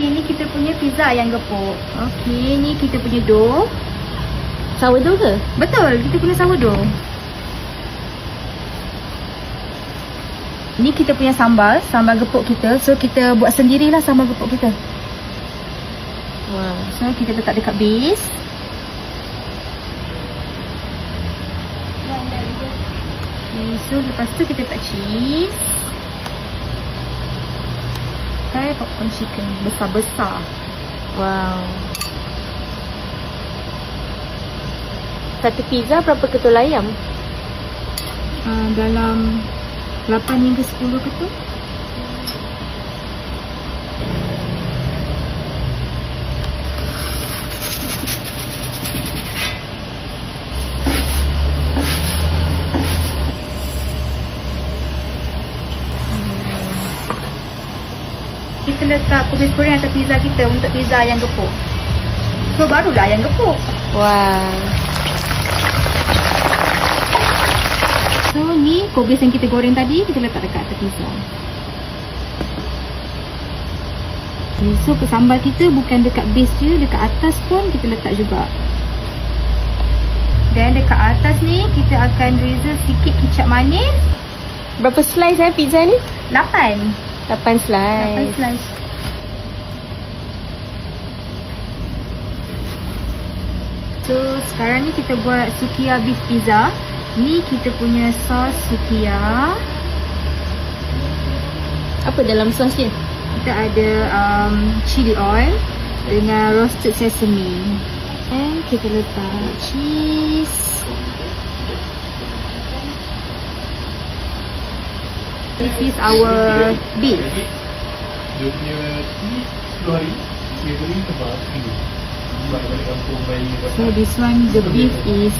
Okey, ni kita punya pizza ayam gepuk. Okey, ni kita punya dough. Sourdough ke? Betul, kita guna sourdough. Ni kita punya sambal gepuk kita. So kita buat sendirilah sambal gepuk kita. Wow. So kita letak dekat base. Okay, so lepas tu kita letak cheese. Okay, popcorn chicken besar-besar. Wow. Satu pizza berapa ketul ayam? Dalam 8 hingga 10 ketul. Kita letak kubis goreng atas pizza kita untuk pizza ayam gepuk. So barulah ayam gepuk. Wow. So ni kubis yang kita goreng tadi kita letak dekat atas pizza. Okay, so sambal kita bukan dekat base je, dekat atas pun kita letak juga. Dan dekat atas ni kita akan drizzle sikit kicap manis. Berapa slice pizza ni? 8 8 slice. slice. So sekarang ni kita buat sukiya beef pizza. Ni kita punya sos sukiya. Apa dalam sos dia? Kita ada chili oil dengan roasted sesame. And kita letak cheese. This is our beef. Dia punya ni 10 hari dia beri sebab minggu. Balik kampung bayi. So this one the beef is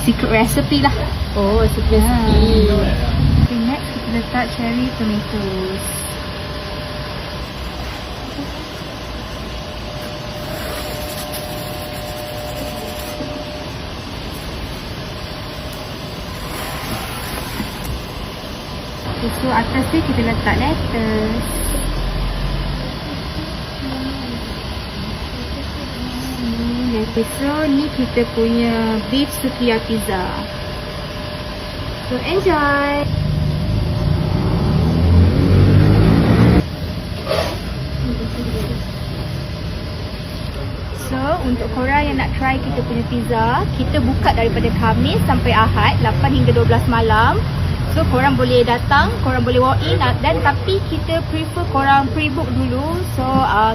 secret recipe lah. Oh, secret recipe. Okay, next kita letak cherry tomatoes. Okay, so atas ni kita letak lettuce. Okay, so ni kita punya beef sukiya pizza. So enjoy. So untuk korang yang nak try kita punya pizza, kita buka daripada Khamis sampai Ahad 8 hingga 12 malam. So korang boleh datang, korang boleh walk in dan tapi kita prefer korang pre-book dulu. So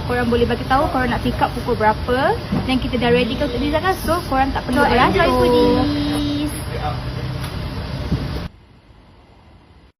korang boleh bagi tahu korang nak pick up pukul berapa dan kita dah ready untuk pizza kan. So korang tak perlu beratur.